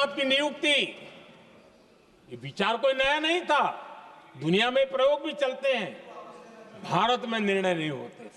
साहब की नियुक्ति, ये विचार कोई नया नहीं था। दुनिया में प्रयोग भी चलते हैं, भारत में निर्णय नहीं होते थे।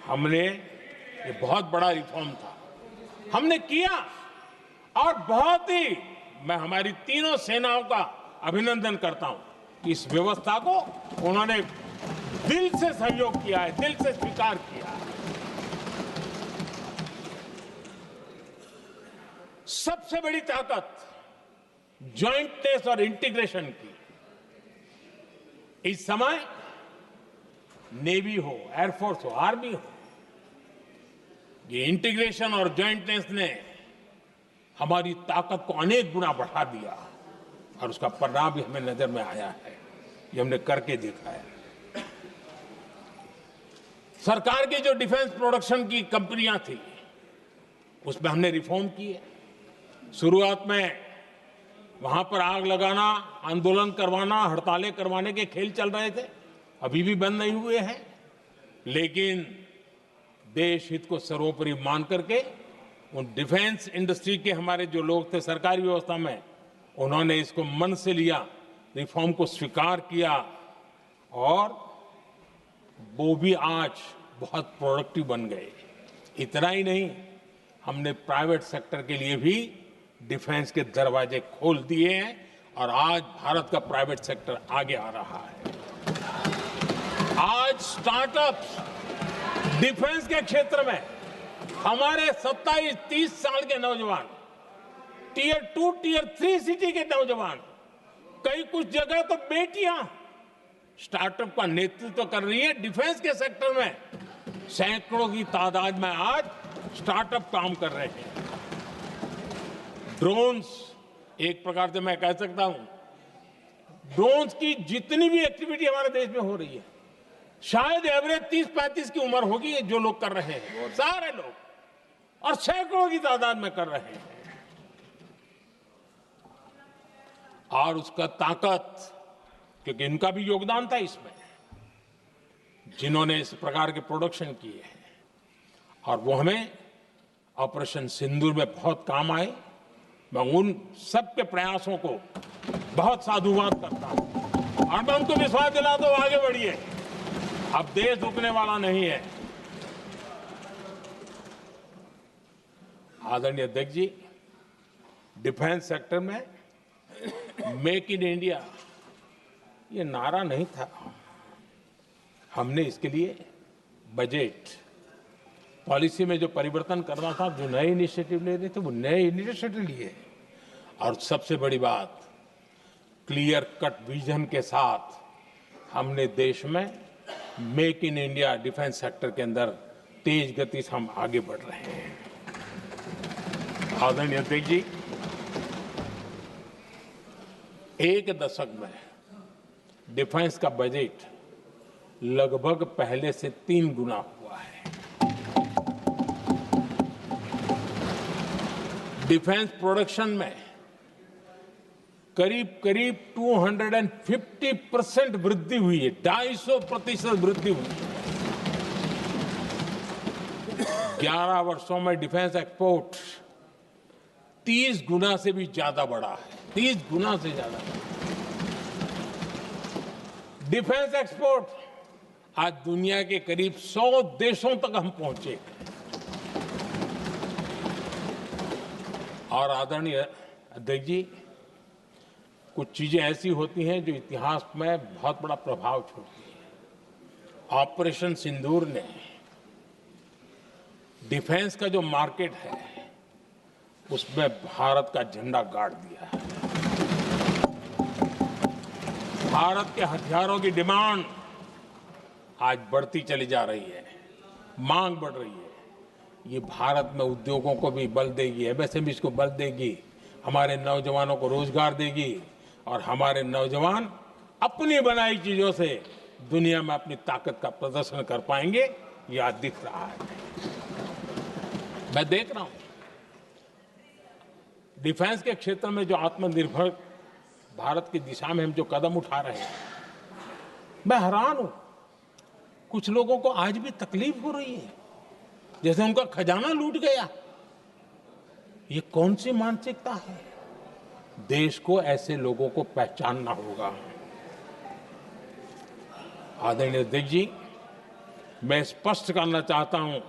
हमने, ये बहुत बड़ा रिफॉर्म था, हमने किया। और बहुत ही मैं हमारी तीनों सेनाओं का अभिनंदन करता हूं कि इस व्यवस्था को उन्होंने दिल से सहयोग किया है, दिल से स्वीकार किया है। सबसे बड़ी ताकत ज्वाइंटनेस और इंटीग्रेशन की इस समय नेवी हो, एयरफोर्स हो, आर्मी हो, ये इंटीग्रेशन और ज्वाइंटनेस ने हमारी ताकत को अनेक गुना बढ़ा दिया और उसका परिणाम भी हमें नजर में आया है। ये हमने करके देखा है। सरकार की जो डिफेंस प्रोडक्शन की कंपनियां थी उसमें हमने रिफॉर्म किए। शुरुआत में वहां पर आग लगाना, आंदोलन करवाना, हड़तालें करवाने के खेल चल रहे थे, अभी भी बंद नहीं हुए हैं। लेकिन देश हित को सर्वोपरि मान करके उन डिफेंस इंडस्ट्री के हमारे जो लोग थे सरकारी व्यवस्था में, उन्होंने इसको मन से लिया, रिफॉर्म को स्वीकार किया और वो भी आज बहुत प्रोडक्टिव बन गए। इतना ही नहीं, हमने प्राइवेट सेक्टर के लिए भी डिफेंस के दरवाजे खोल दिए हैं और आज भारत का प्राइवेट सेक्टर आगे आ रहा है। आज स्टार्टअप्स डिफेंस के क्षेत्र में हमारे 27-30 साल के नौजवान, टियर 2, टियर 3 सिटी के नौजवान, कई कुछ जगह तो बेटियां स्टार्टअप का नेतृत्व कर रही है। डिफेंस के सेक्टर में सैकड़ों की तादाद में आज स्टार्टअप काम कर रहे हैं। ड्रोन्स, एक प्रकार से मैं कह सकता हूं, ड्रोन्स की जितनी भी एक्टिविटी हमारे देश में हो रही है, शायद एवरेज 30-35 की उम्र होगी जो लोग कर रहे हैं, सारे लोग, और सैकड़ों की तादाद में कर रहे हैं। और उसका ताकत, क्योंकि इनका भी योगदान था इसमें, जिन्होंने इस प्रकार के प्रोडक्शन किए हैं, और वो हमें ऑपरेशन सिंदूर में बहुत काम आए। मैं उन सबके प्रयासों को बहुत साधुवाद करता हूं और मैं उनको विश्वास दिलाता हूं, आगे बढ़िए, अब देश रुकने वाला नहीं है। आदरणीय अध्यक्ष जी, डिफेंस सेक्टर में मेक इन इंडिया ये नारा नहीं था। हमने इसके लिए बजट पॉलिसी में जो परिवर्तन करना था, जो नए इनिशिएटिव ले रहे थे, वो नए इनिशिएटिव लिए। और सबसे बड़ी बात, क्लियर कट विजन के साथ हमने देश में make in India defence sector के अंदर तेज गति से हम आगे बढ़ रहे हैं। आदरणीय अध्यक्ष जी, एक दशक में डिफेंस का बजट लगभग पहले से 3 गुना हुआ है। डिफेंस प्रोडक्शन में करीब करीब 250% वृद्धि हुई है, 250% वृद्धि हुई है। 11 वर्षों में डिफेंस एक्सपोर्ट 30 गुना से भी ज्यादा बढ़ा है, 30 गुना से ज्यादा। डिफेंस एक्सपोर्ट आज दुनिया के करीब 100 देशों तक हम पहुंचे। और आदरणीय अध्यक्ष जी, कुछ चीजें ऐसी होती हैं जो इतिहास में बहुत बड़ा प्रभाव छोड़ती हैं। ऑपरेशन सिंदूर ने डिफेंस का जो मार्केट है उसमें भारत का झंडा गाड़ दिया है। भारत के हथियारों की डिमांड आज बढ़ती चली जा रही है, मांग बढ़ रही है। ये भारत में उद्योगों को भी बल देगी, एमएसएमई को बल देगी, हमारे नौजवानों को रोजगार देगी और हमारे नौजवान अपनी बनाई चीजों से दुनिया में अपनी ताकत का प्रदर्शन कर पाएंगे। ये आज दिख रहा है, मैं देख रहा हूं। डिफेंस के क्षेत्र में जो आत्मनिर्भर भारत की दिशा में हम जो कदम उठा रहे हैं, मैं हैरान हूं। कुछ लोगों को आज भी तकलीफ हो रही है, जैसे उनका खजाना लूट गया। ये कौन सी मानसिकता है? देश को ऐसे लोगों को पहचानना होगा। आदरणीय अध्यक्ष जी, मैं स्पष्ट करना चाहता हूं,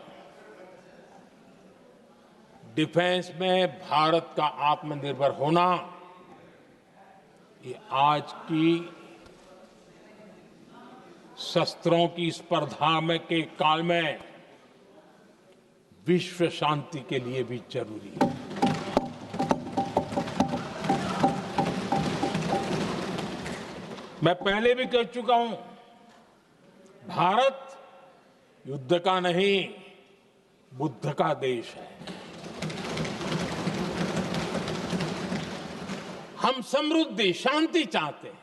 डिफेंस में भारत का आत्मनिर्भर होना ये आज की शस्त्रों की स्पर्धा में के काल में विश्व शांति के लिए भी जरूरी है। मैं पहले भी कह चुका हूं, भारत युद्ध का नहीं, बुद्ध का देश है। हम समृद्धि, शांति चाहते हैं,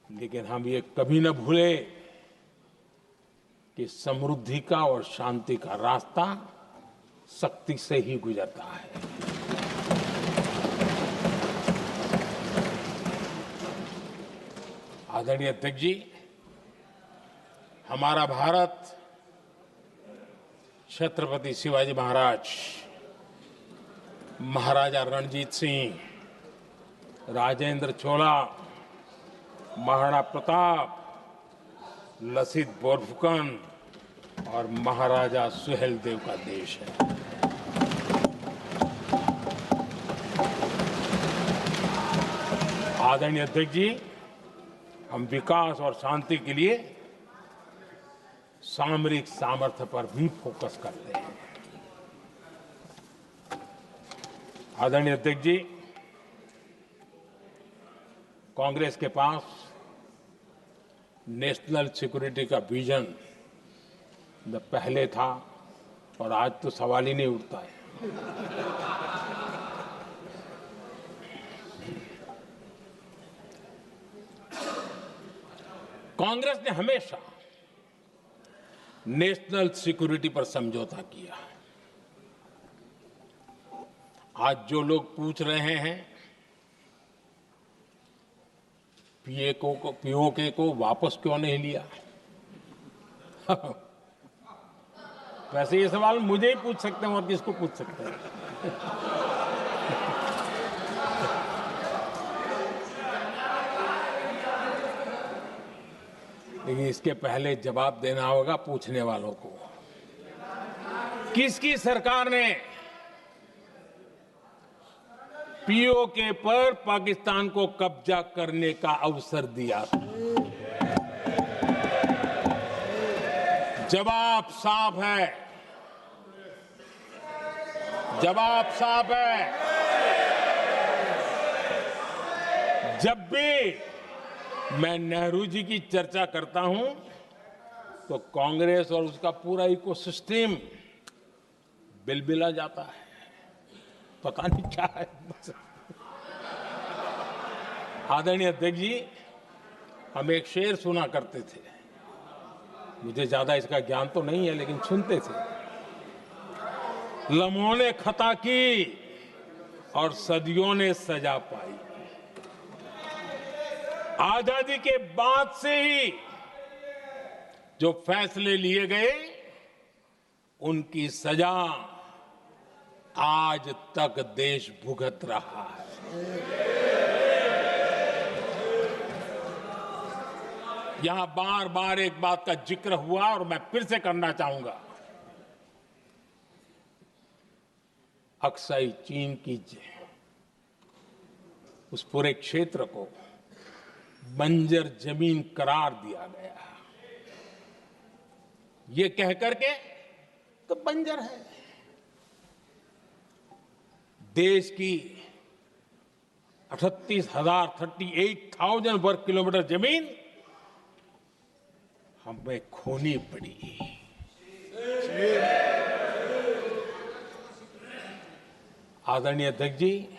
लेकिन हम ये कभी न भूले कि समृद्धि का और शांति का रास्ता शक्ति से ही गुजरता है। आदरणीय अध्यक्ष जी, हमारा भारत छत्रपति शिवाजी महाराज, महाराजा रणजीत सिंह, राजेंद्र चोला, महाराणा प्रताप, लसित बोरफुकन और महाराजा सुहेलदेव का देश है। आदरणीय अध्यक्ष जी, हम विकास और शांति के लिए सामरिक सामर्थ्य पर भी फोकस करते हैं। आदरणीय अध्यक्ष जी, कांग्रेस के पास नेशनल सिक्योरिटी का विजन पहले था और आज तो सवाल ही नहीं उठता है। कांग्रेस ने हमेशा नेशनल सिक्योरिटी पर समझौता किया। आज जो लोग पूछ रहे हैं पीओके को वापस क्यों नहीं लिया, वैसे ये सवाल मुझे ही पूछ सकते हैं और किसको पूछ सकते हैं। लेकिन इसके पहले जवाब देना होगा पूछने वालों को। किसकी सरकार ने पीओके पर पाकिस्तान को कब्जा करने का अवसर दिया? जवाब साफ है, जवाब साफ है। जब भी मैं नेहरू जी की चर्चा करता हूं तो कांग्रेस और उसका पूरा इकोसिस्टम बिलबिला जाता है, पता नहीं क्या है। आदरणीय अध्यक्ष जी, हम एक शेर सुना करते थे, मुझे ज्यादा इसका ज्ञान तो नहीं है लेकिन सुनते थे। लम्हों ने खता की और सदियों ने सजा पाई। आजादी के बाद से ही जो फैसले लिए गए उनकी सजा आज तक देश भुगत रहा है। यहां बार बार एक बात का जिक्र हुआ और मैं फिर से करना चाहूंगा। अक्साई चीन की उस पूरे क्षेत्र को बंजर जमीन करार दिया गया, ये कह करके तो बंजर है। देश की 38,000 वर्ग किलोमीटर जमीन हमें खोनी पड़ी। आदरणीय अध्यक्ष जी,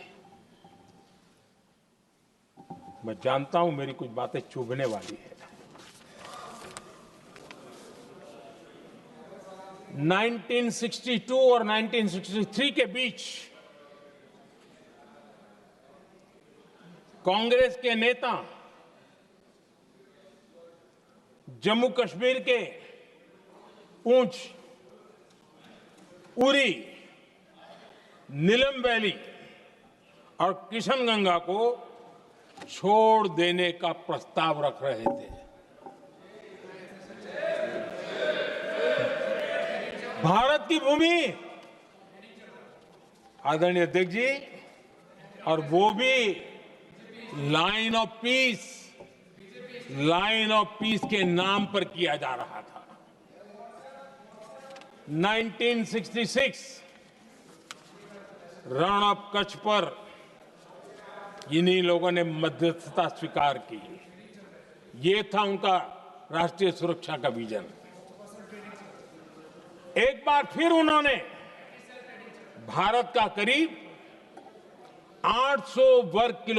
मैं जानता हूं मेरी कुछ बातें चुभने वाली है। 1962 और 1963 के बीच कांग्रेस के नेता जम्मू कश्मीर के पुंछ, उरी नीलम वैली और किशनगंगा को छोड़ देने का प्रस्ताव रख रहे थे। भारत की भूमि, आदरणीय अध्यक्ष जी, और वो भी लाइन ऑफ पीस के नाम पर किया जा रहा था। 1966 रण ऑफ कच्छ पर इन्हीं लोगों ने मध्यस्थता स्वीकार की। ये था उनका राष्ट्रीय सुरक्षा का विजन। एक बार फिर उन्होंने भारत का करीब 800 वर्ग किलोमीटर